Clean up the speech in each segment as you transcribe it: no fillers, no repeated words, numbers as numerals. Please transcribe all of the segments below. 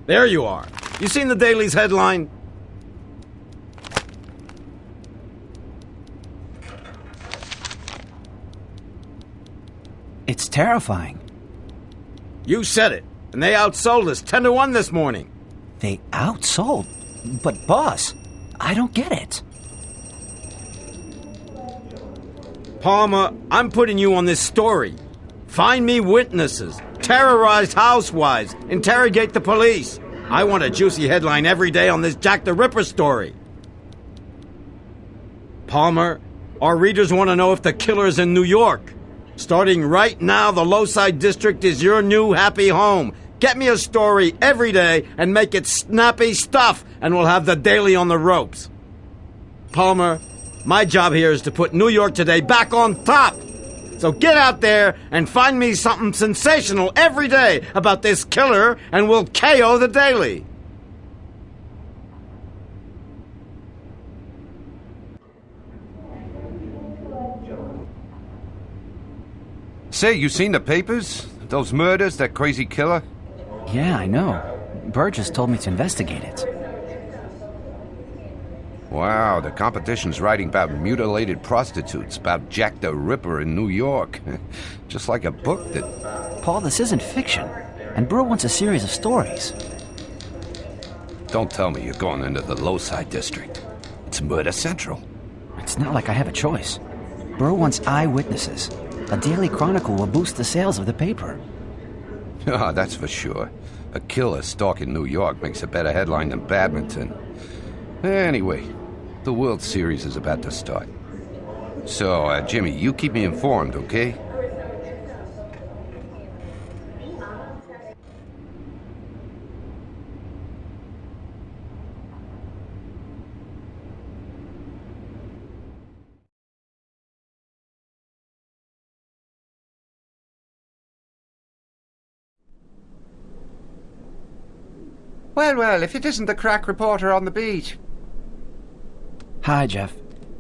There you are. You seen the Daily's headline? It's terrifying. You said it. And they outsold us 10-1 this morning. They outsold? But boss, I don't get it. Palmer, I'm putting you on this story. Find me witnesses, terrorize housewives, interrogate the police. I want a juicy headline every day on this Jack the Ripper story. Palmer, our readers want to know if the killer's in New York. Starting right now, the Lowside District is your new happy home. Get me a story every day and make it snappy stuff, and we'll have the Daily on the ropes. Palmer, my job here is to put New York Today back on top. So get out there and find me something sensational every day about this killer, and we'll KO the Daily. Say, you seen the papers? Those murders, that crazy killer? Yeah, I know. Burgess told me to investigate it. Wow, the competition's writing about mutilated prostitutes, about Jack the Ripper in New York. Just like a book that... Paul, this isn't fiction. And Brewer wants a series of stories. Don't tell me you're going into the Lowside District. It's Murder Central. It's not like I have a choice. Brewer wants eyewitnesses. A Daily Chronicle will boost the sales of the paper. Ah, that's for sure. A killer stalking New York makes a better headline than badminton. Anyway, the World Series is about to start. So, Jimmy, you keep me informed, okay? Well, if it isn't the crack reporter on the beat. Hi, Jeff.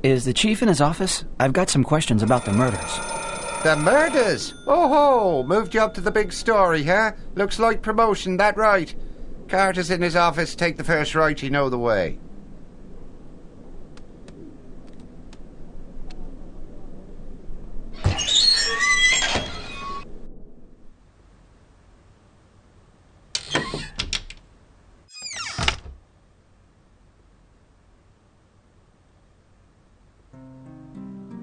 Is the chief in his office? I've got some questions about the murders. The murders? Oh-ho! Moved you up to the big story, huh? Looks like promotion, that right. Carter's in his office. Take the first right, you know the way.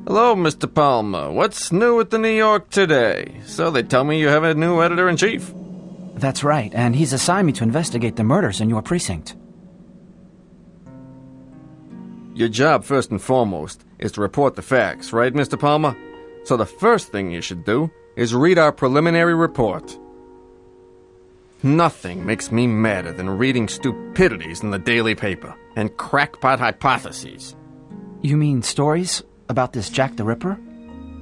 Hello, Mr. Palmer. What's new with the New York Today? So they tell me you have a new editor-in-chief. That's right, and he's assigned me to investigate the murders in your precinct. Your job, first and foremost, is to report the facts, right, Mr. Palmer? So the first thing you should do is read our preliminary report. Nothing makes me madder than reading stupidities in the daily paper and crackpot hypotheses. You mean stories about this Jack the Ripper?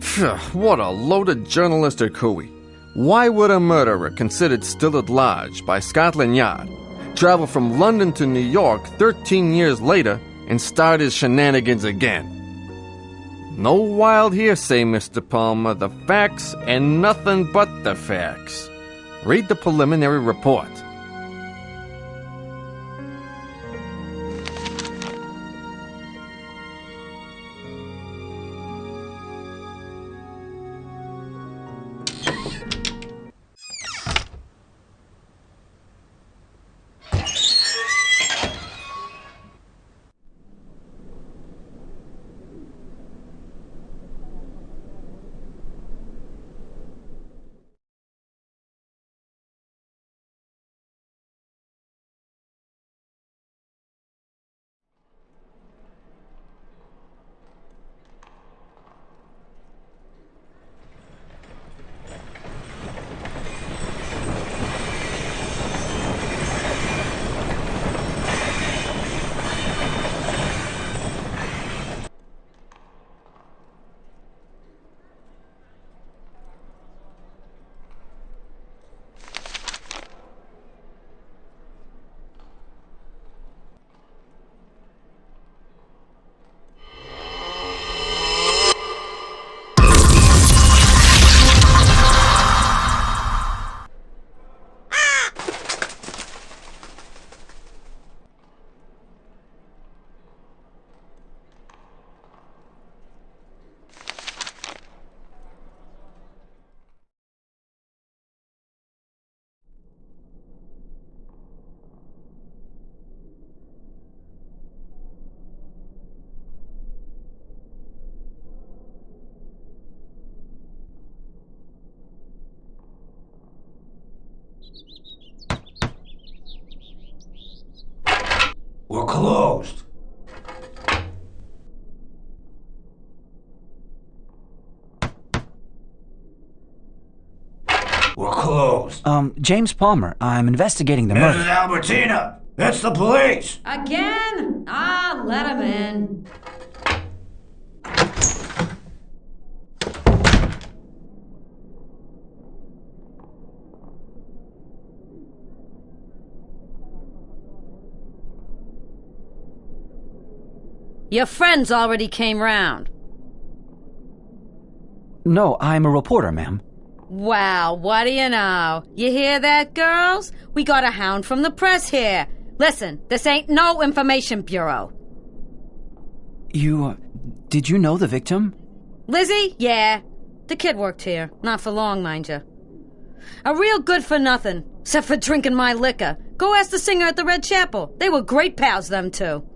Phew, what a loaded journalistic hooey. Why would a murderer considered still at large by Scotland Yard travel from London to New York 13 years later and start his shenanigans again? No wild hearsay, Mr. Palmer. The facts and nothing but the facts. Read the preliminary report. We're closed. We're closed. James Palmer, I'm investigating the This murder. is Albertina. It's the police. Again? Ah, let him in. Your friends already came round. No, I'm a reporter, ma'am. Wow, what do you know? You hear that, girls? We got a hound from the press here. Listen, this ain't no information bureau. Did you know the victim? Lizzie? Yeah. The kid worked here. Not for long, mind you. A real good for nothing, except for drinking my liquor. Go ask the singer at the Red Chapel. They were great pals, them two.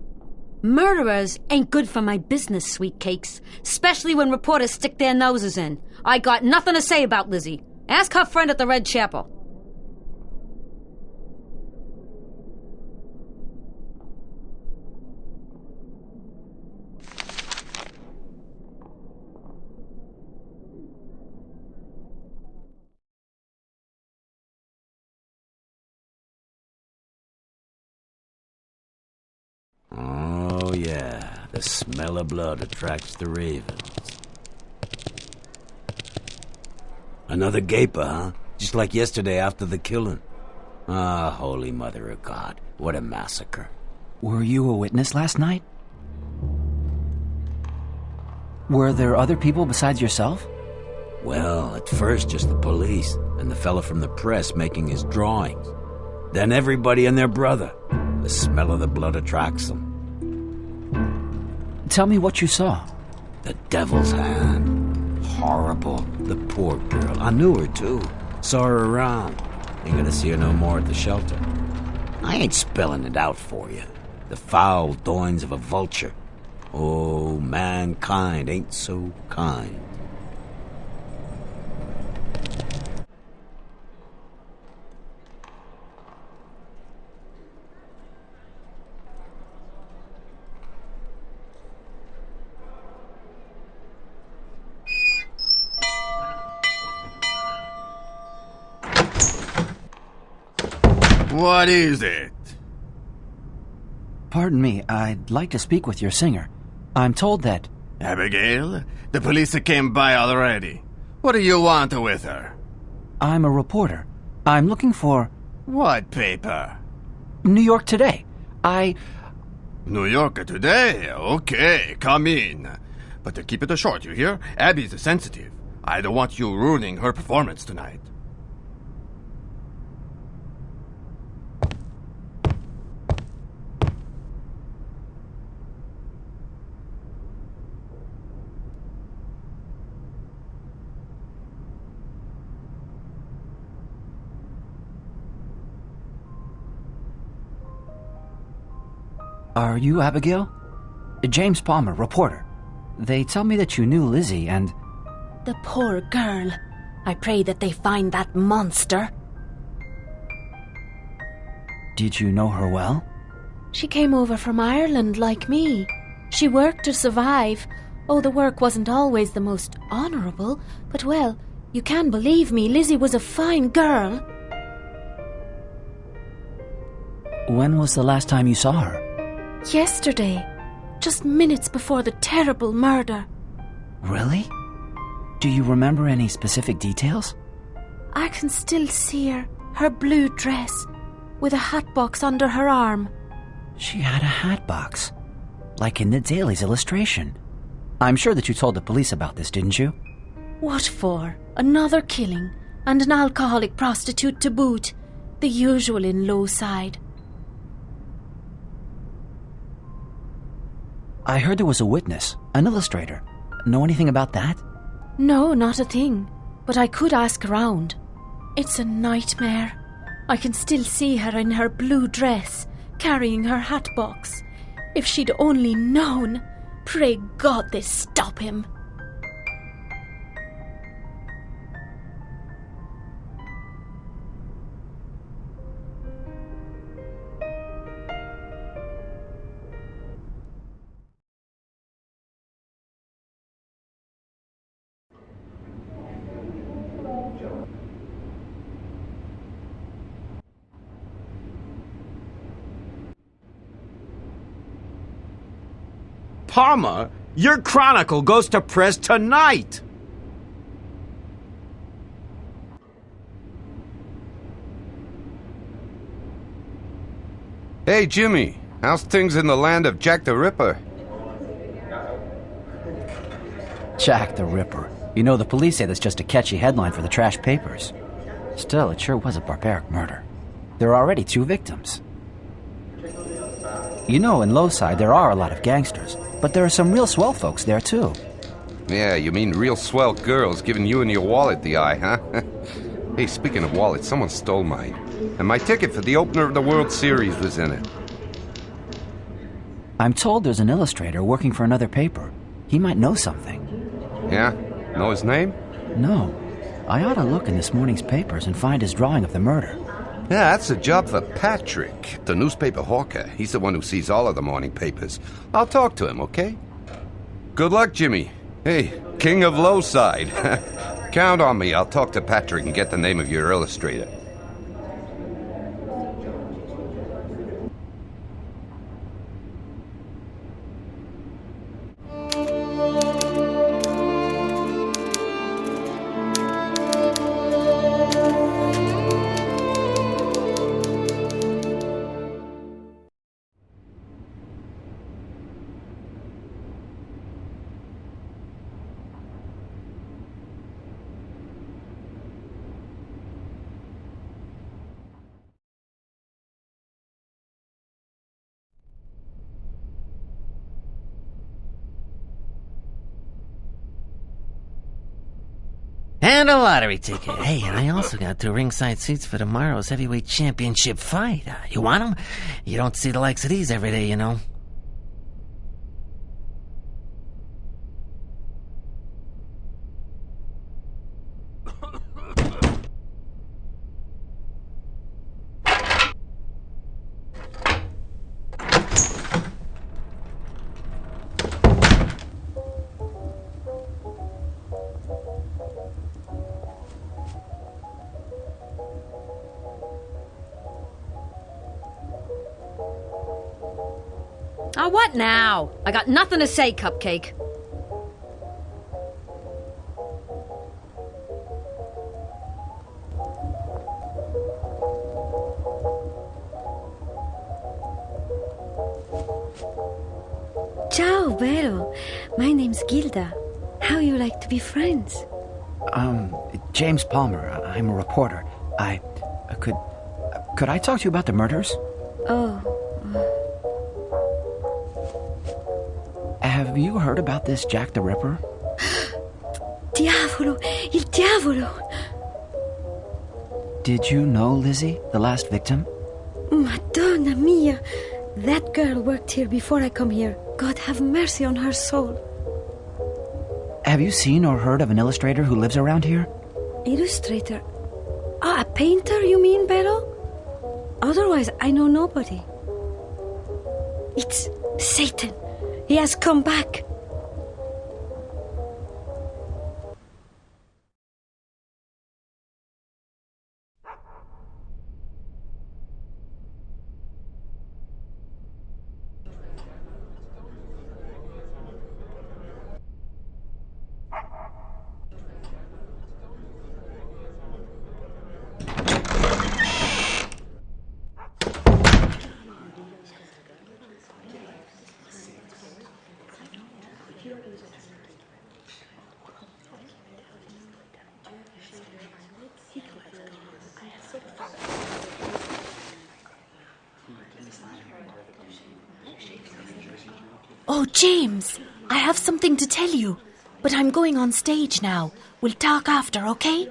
Murderers ain't good for my business, sweet cakes. Especially when reporters stick their noses in. I got nothing to say about Lizzie. Ask her friend at the Red Chapel. Oh, yeah. The smell of blood attracts the ravens. Another gaper, huh? Just like yesterday after the killing. Ah, Holy Mother of God. What a massacre. Were you a witness last night? Were there other people besides yourself? Well, at first just the police and the fella from the press making his drawings. Then everybody and their brother. The smell of the blood attracts them. Tell me what you saw. The devil's hand. Horrible. The poor girl. I knew her, too. Saw her around. Ain't gonna see her no more at the shelter. I ain't spelling it out for you. The foul doings of a vulture. Oh, mankind ain't so kind. What is it? Pardon me, I'd like to speak with your singer. I'm told that... Abigail? The police came by already. What do you want with her? I'm a reporter. I'm looking for... What paper? New York Today. New York Today? Okay, come in. But keep it short, you hear? Abby's sensitive. I don't want you ruining her performance tonight. Are you Abigail? James Palmer, reporter. They tell me that you knew Lizzie and... The poor girl. I pray that they find that monster. Did you know her well? She came over from Ireland like me. She worked to survive. Oh, the work wasn't always the most honourable, but well, you can believe me, Lizzie was a fine girl. When was the last time you saw her? Yesterday, just minutes before the terrible murder. Really? Do you remember any specific details? I can still see her blue dress, with a hatbox under her arm. She had a hatbox, like in the Daily's illustration. I'm sure that you told the police about this, didn't you? What for? Another killing, and an alcoholic prostitute to boot. The usual in Lowside. I heard there was a witness, an illustrator. Know anything about that? No, not a thing. But I could ask around. It's a nightmare. I can still see her in her blue dress, carrying her hatbox. If she'd only known. Pray God they stop him. Palmer, your chronicle goes to press tonight. Hey, Jimmy, how's things in the land of Jack the Ripper? Jack the Ripper. You know, the police say that's just a catchy headline for the trash papers. Still, it sure was a barbaric murder. There are already 2 victims. You know, in Lowside, there are a lot of gangsters, but there are some real swell folks there, too. Yeah, you mean real swell girls giving you and your wallet the eye, huh? Hey, speaking of wallets, someone stole mine. And my ticket for the opener of the World Series was in it. I'm told there's an illustrator working for another paper. He might know something. Yeah? Know his name? No. I ought to look in this morning's papers and find his drawing of the murder. Yeah, that's a job for Patrick, the newspaper hawker. He's the one who sees all of the morning papers. I'll talk to him, okay? Good luck, Jimmy. Hey, King of Lowside. Count on me. I'll talk to Patrick and get the name of your illustrator. And a lottery ticket. Hey, and I also got 2 ringside seats for tomorrow's heavyweight championship fight. You want them? You don't see the likes of these every day, you know. What now? I got nothing to say, Cupcake. Ciao, Vero. My name's Gilda. How you like to be friends? James Palmer. I'm a reporter. Could I talk to you about the murders? Oh. Have you heard about this Jack the Ripper? Diavolo! Il diavolo! Did you know Lizzie, the last victim? Madonna mia! That girl worked here before I come here. God have mercy on her soul. Have you seen or heard of an illustrator who lives around here? Illustrator? A painter, you mean, Vero? Otherwise, I know nobody. It's Satan. He has come back. Oh, James, I have something to tell you, but I'm going on stage now. We'll talk after, okay?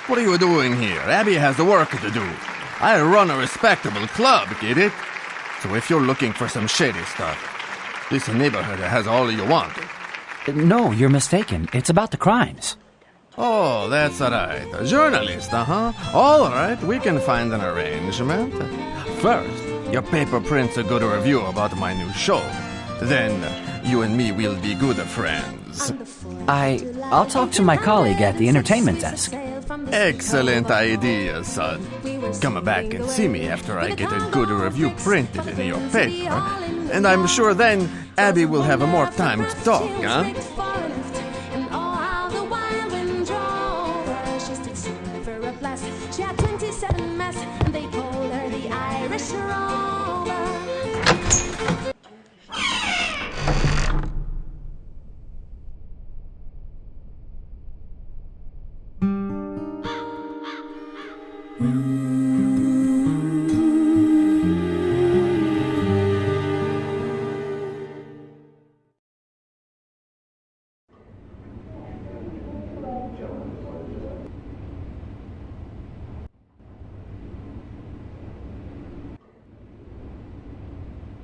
What are you doing here? Abby has the work to do. I run a respectable club, get it? So if you're looking for some shady stuff, this neighborhood has all you want. No, you're mistaken. It's about the crimes. Oh, that's right. A journalist, huh? All right, we can find an arrangement. First, your paper prints a good review about my new show. Then, you and me will be good friends. I'll talk to my colleague at the entertainment desk. Excellent idea, son. Come back and see me after I get a good review printed in your paper, and I'm sure then Abby will have more time to talk, huh?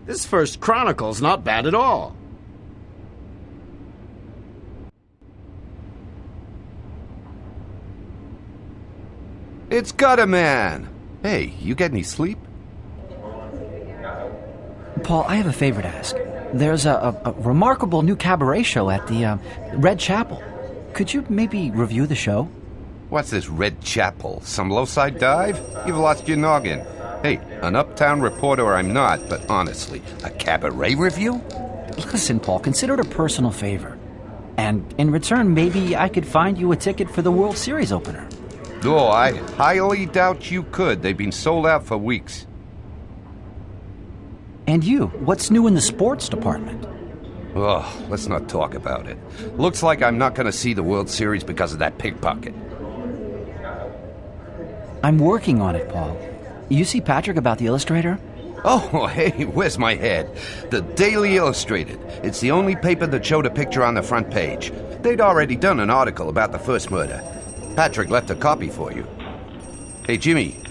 This first chronicle's not bad at all. It's Gutter Man. Hey, you get any sleep? Paul, I have a favor to ask. There's a remarkable new cabaret show at the Red Chapel. Could you maybe review the show? What's this Red Chapel? Some low-side dive? You've lost your noggin. Hey, an uptown reporter I'm not, but honestly, a cabaret review? Listen, Paul, consider it a personal favor. And in return, maybe I could find you a ticket for the World Series opener. Oh, I highly doubt you could. They've been sold out for weeks. And you, what's new in the sports department? Oh, let's not talk about it. Looks like I'm not going to see the World Series because of that pickpocket. I'm working on it, Paul. You see Patrick about the Illustrator? Oh, hey, where's my head? The Daily Illustrated. It's the only paper that showed a picture on the front page. They'd already done an article about the first murder. Patrick left a copy for you. Hey, Jimmy,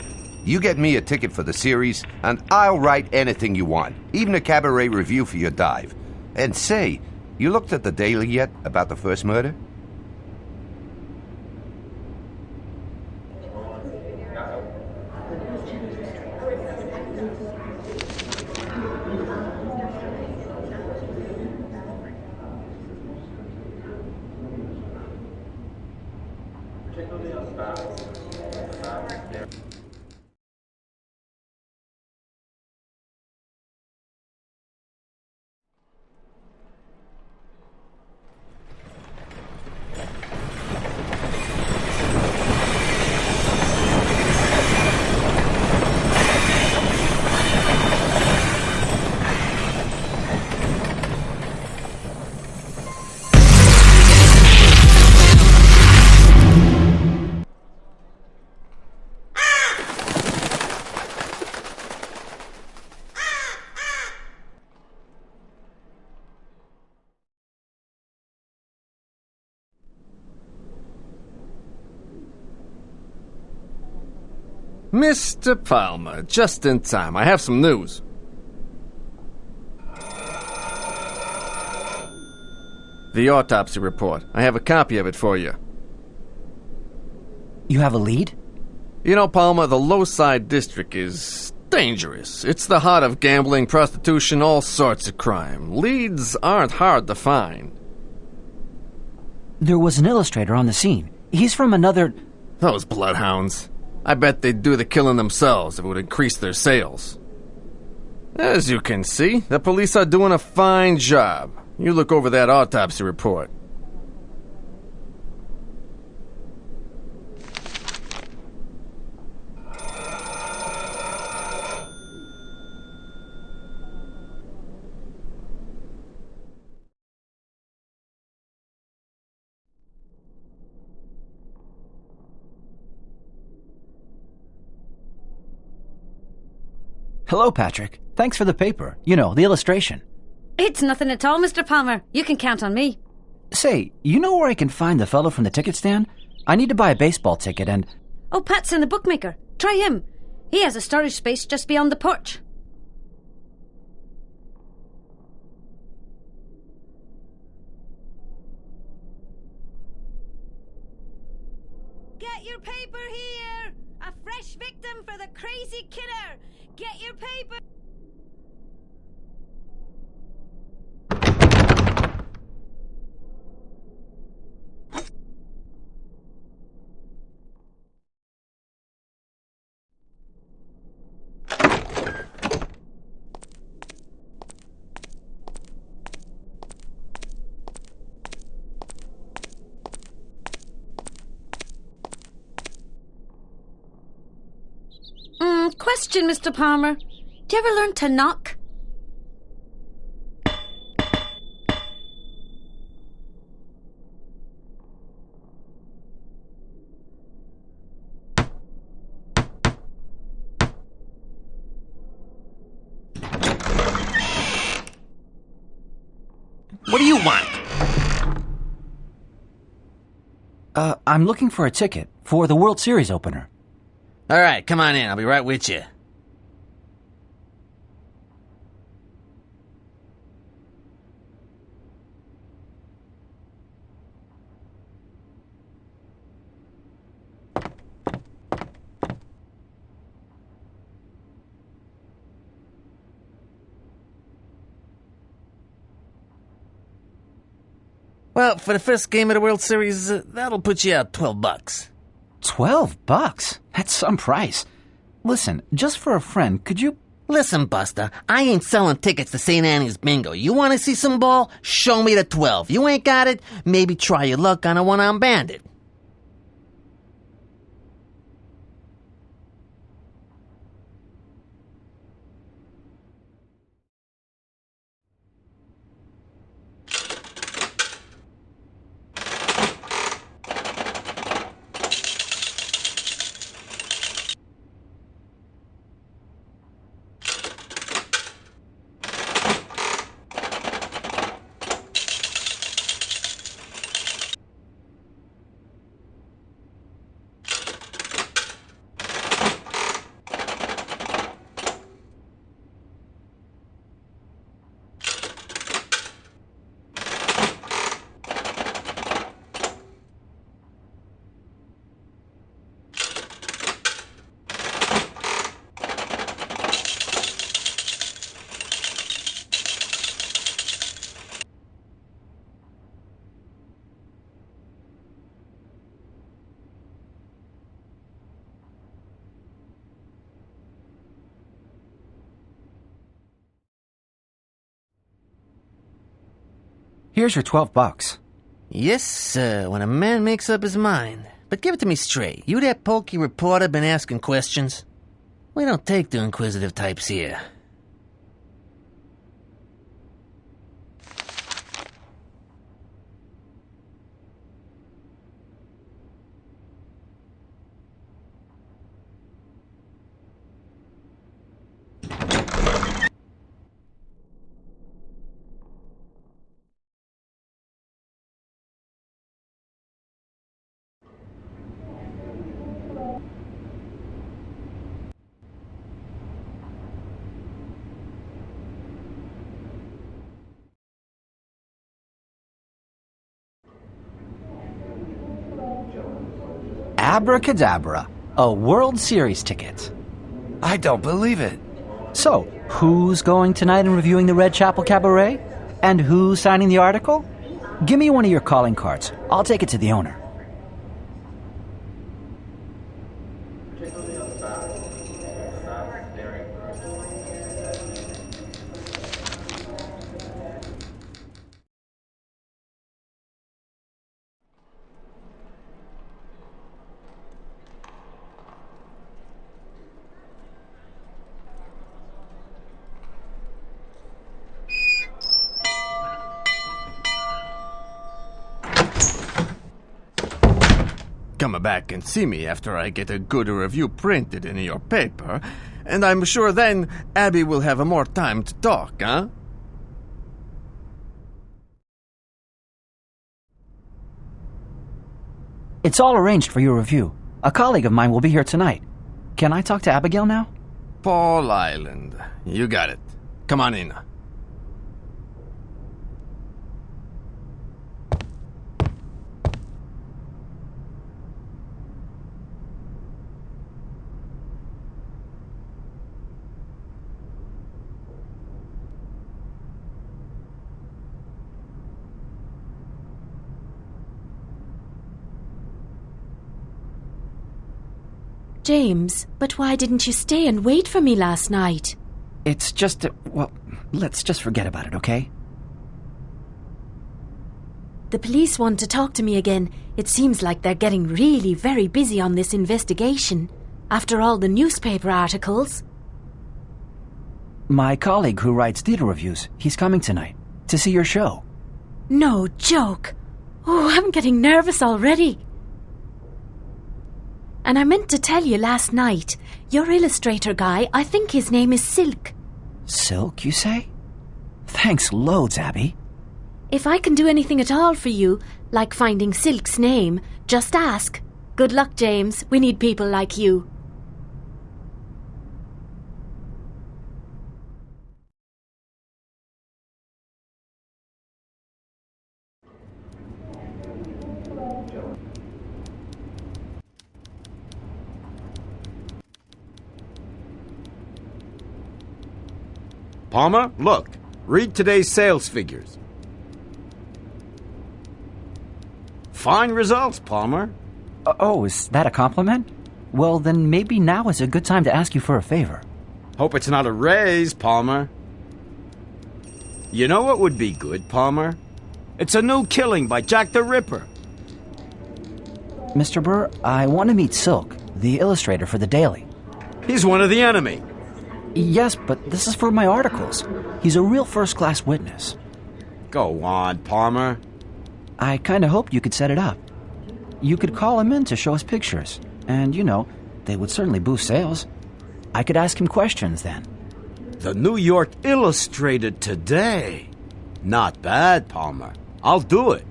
you get me a ticket for the series, and I'll write anything you want, even a cabaret review for your dive. And say, you looked at the Daily yet about the first murder? Mr. Palmer, just in time. I have some news. The autopsy report. I have a copy of it for you. You have a lead? You know, Palmer, the low-side district is dangerous. It's the heart of gambling, prostitution, all sorts of crime. Leads aren't hard to find. There was an illustrator on the scene. He's from another... Those bloodhounds. I bet they'd do the killing themselves if it would increase their sales. As you can see, the police are doing a fine job. You look over that autopsy report. Hello, Patrick. Thanks for the paper. You know, the illustration. It's nothing at all, Mr. Palmer. You can count on me. Say, you know where I can find the fellow from the ticket stand? I need to buy a baseball ticket and... Oh, Pat's in the bookmaker. Try him. He has a storage space just beyond the porch. Get your paper here! A fresh victim for the crazy killer! Get your paper! question, Mr. Palmer. Do you ever learn to knock? What do you want? I'm looking for a ticket for the World Series opener. All right, come on in. I'll be right with you. Well, for the first game of the World Series, that'll put you out $12. $12? That's some price. Listen, just for a friend, could you... Listen, Buster, I ain't selling tickets to St. Annie's Bingo. You want to see some ball? Show me the 12. You ain't got it? Maybe try your luck on a one-armed bandit. Here's your $12. Yes, sir, when a man makes up his mind. But give it to me straight. You that pokey reporter been asking questions? We don't take the inquisitive types here. Abracadabra, a World Series ticket. I don't believe it. So, who's going tonight and reviewing the Red Chapel Cabaret? And who's signing the article? Give me one of your calling cards. I'll take it to the owner. Come back and see me after I get a good review printed in your paper, and I'm sure then Abby will have more time to talk, huh? It's all arranged for your review. A colleague of mine will be here tonight. Can I talk to Abigail now? Paul Island. You got it. Come on in. James, but why didn't you stay and wait for me last night? It's just, well, let's just forget about it, okay? The police want to talk to me again. It seems like they're getting really very busy on this investigation. after all the newspaper articles. My colleague who writes theater reviews, he's coming tonight to see your show. No joke. Oh, I'm getting nervous already. And I meant to tell you last night, your illustrator guy, I think his name is Silk. Silk, you say? Thanks loads, Abby. If I can do anything at all for you, like finding Silk's name, just ask. Good luck, James. We need people like you. Palmer, look. Read today's sales figures. Fine results, Palmer. Oh, is that a compliment? Well, then maybe now is a good time to ask you for a favor. Hope it's not a raise, Palmer. You know what would be good, Palmer? It's a new killing by Jack the Ripper. Mr. Burr, I want to meet Silk, the illustrator for the Daily. He's one of the enemy. Yes, but this is for my articles. He's a real first-class witness. Go on, Palmer. I kind of hoped you could set it up. You could call him in to show us pictures. And, you know, they would certainly boost sales. I could ask him questions then. The New York Illustrated today. Not bad, Palmer. I'll do it.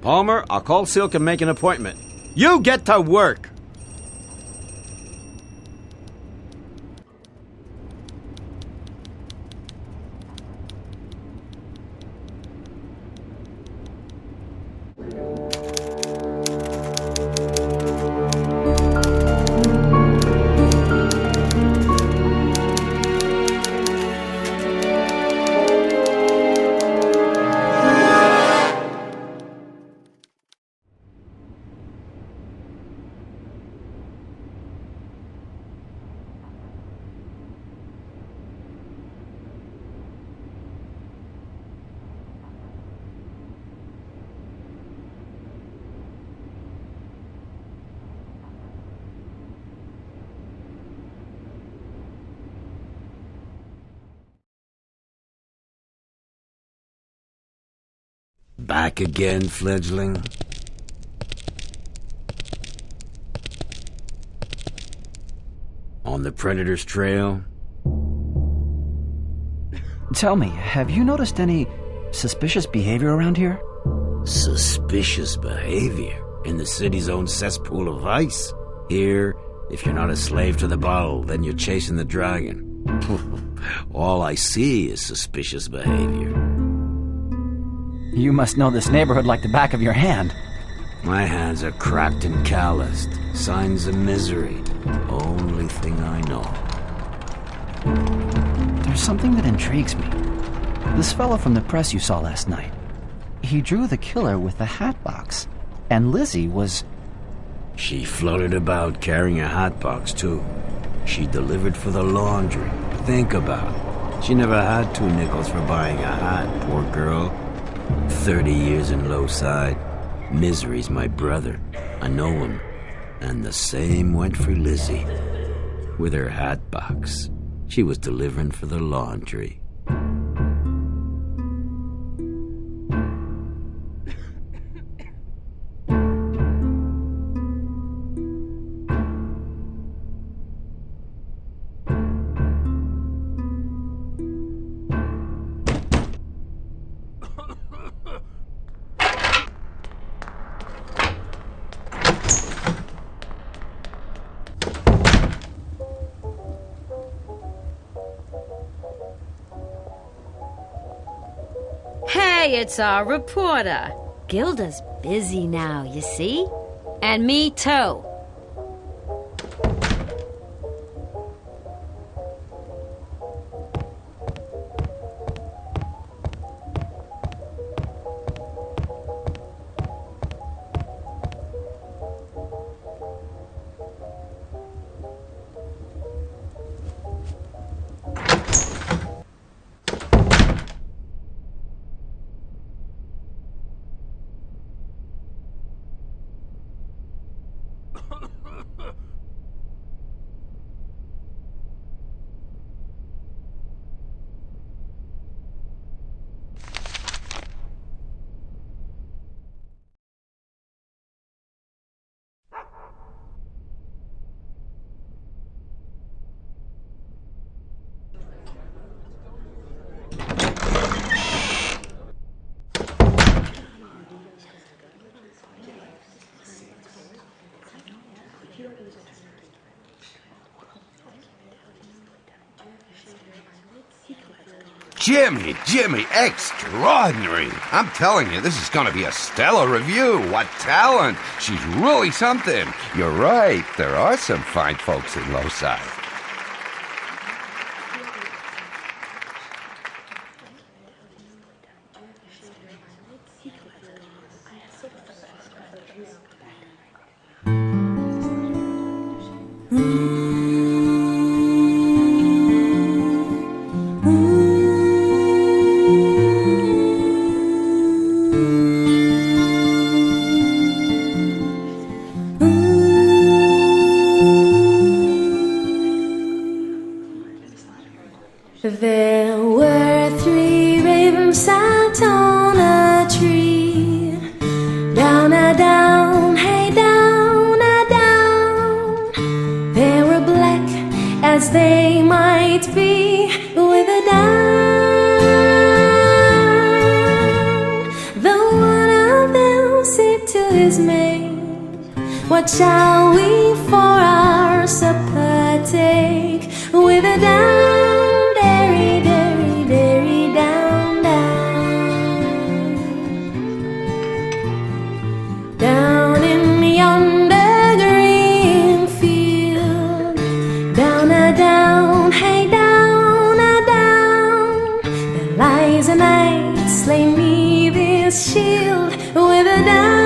Palmer, I'll call Silk and make an appointment. You get to work! Back again, fledgling? On the Predator's trail? Tell me, have you noticed any suspicious behavior around here? Suspicious behavior? In the city's own cesspool of vice? Here, if you're not a slave to the bowl, then you're chasing the dragon. All I see is suspicious behavior. You must know this neighborhood like the back of your hand. My hands are cracked and calloused. Signs of misery. Only thing I know. There's something that intrigues me. This fellow from the press you saw last night. He drew the killer with the hat box. And Lizzie was... She floated about carrying a hat box, too. She delivered for the laundry. Think about it. She never had 2 nickels for buying a hat, poor girl. 30 years in low side. Misery's my brother. I know him. And the same went for Lizzie. With her hat box. She was delivering for the laundry. Hey, it's our reporter. Gilda's busy now, you see? And me too. Jimmy, extraordinary. I'm telling you, this is going to be a stellar review. What talent. She's really something. You're right. There are some fine folks in Loci. There were 3 ravens sat on a tree. Down a down, hey down a down. They were black as they might be with a down. The one of them said to his mate, what shall we for our supper take? With a down. Shield with a down.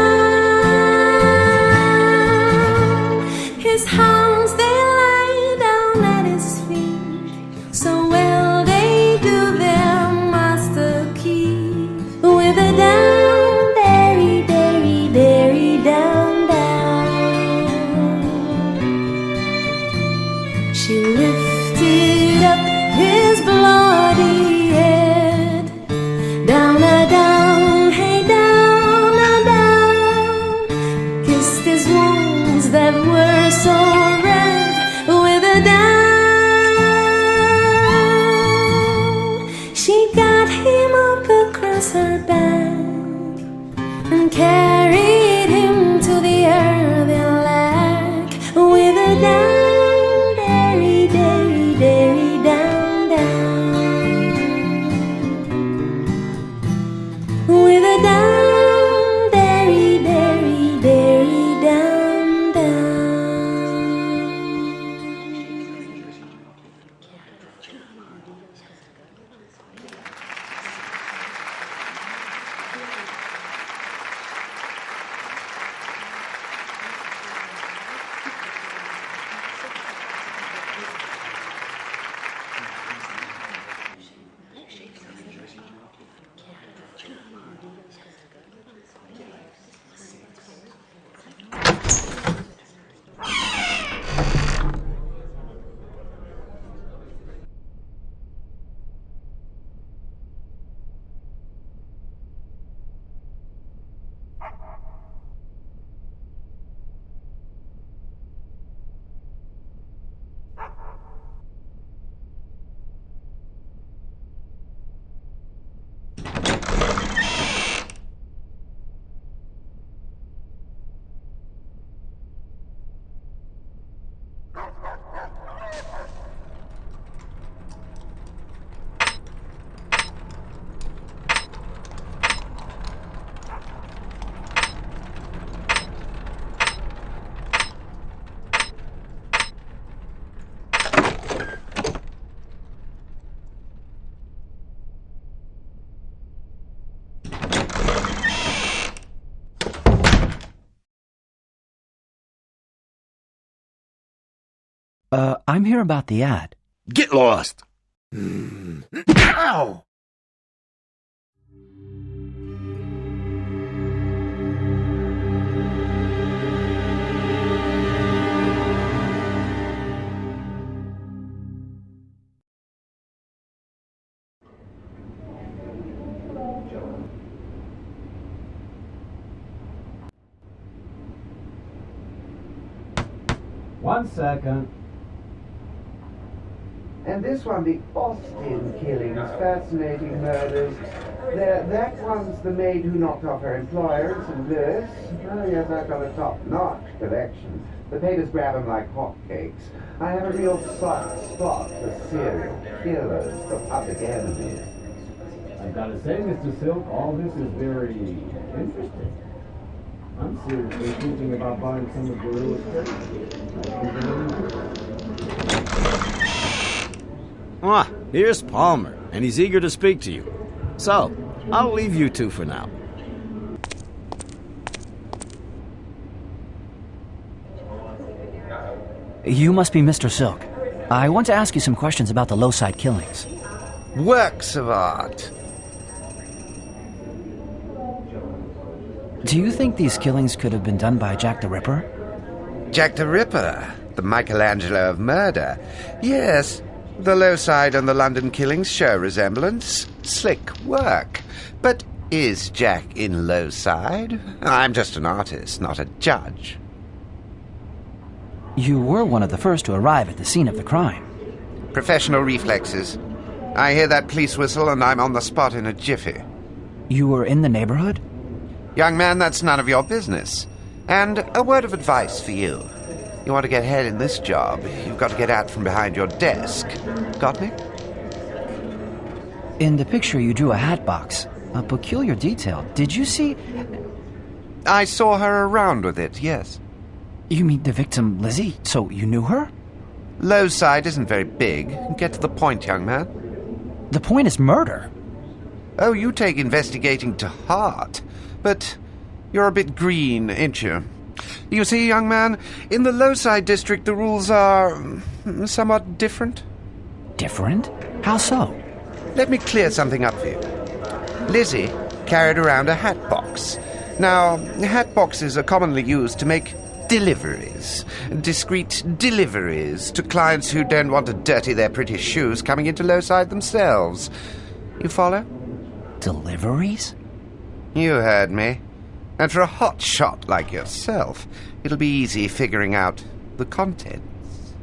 His hounds they lie down at his feet, so well they do their master keep. With a down, derry, derry, derry, down, down. She lifted up his bloody head. Down a down. That were so red with a down. She got him up across her back and carried him to the earthen lack with a down, derry, derry, derry, down, down. With a down. I'm here about the ad. Get lost! Ow! One second. And this one, the Austin killings, fascinating murders. That one's the maid who knocked off her employer, St. Louis. Oh, yes, I've got a top-notch collection. The papers grab them like hotcakes. I have a real soft spot for serial killers, for public enemies. I've got to say, Mr. Silk, all this is very interesting. I'm seriously thinking about buying some of your illustrations. Ah, here's Palmer, and he's eager to speak to you. So, I'll leave you two for now. You must be Mr. Silk. I want to ask you some questions about the Lowside killings. Works of art. Do you think these killings could have been done by Jack the Ripper? Jack the Ripper, the Michelangelo of murder. Yes, the Lowside and the London killings show resemblance. Slick work. But is Jack in Lowside? I'm just an artist, not a judge. You were one of the first to arrive at the scene of the crime. Professional reflexes. I hear that police whistle and I'm on the spot in a jiffy. You were in the neighborhood? Young man, that's none of your business. And a word of advice for you. You want to get ahead in this job, you've got to get out from behind your desk. Got me? In the picture you drew a hat box. A peculiar detail. Did you see... I saw her around with it, yes. You mean the victim, Lizzie? So you knew her? Lowside isn't very big. Get to the point, young man. The point is murder. Oh, you take investigating to heart. But you're a bit green, ain't you? You see, young man, in the Lowside district the rules are somewhat different. Different? How so? Let me clear something up for you. Lizzie carried around a hat box. Now, hat boxes are commonly used to make deliveries. Discreet deliveries to clients who don't want to dirty their pretty shoes coming into Lowside themselves. You follow? Deliveries? You heard me. And for a hot shot like yourself, it'll be easy figuring out the contents.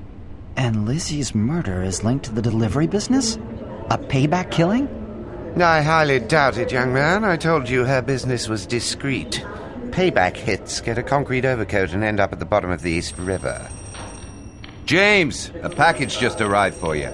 And Lizzie's murder is linked to the delivery business? A payback killing? I highly doubt it, young man. I told you her business was discreet. Payback hits get a concrete overcoat and end up at the bottom of the East River. James, a package just arrived for you.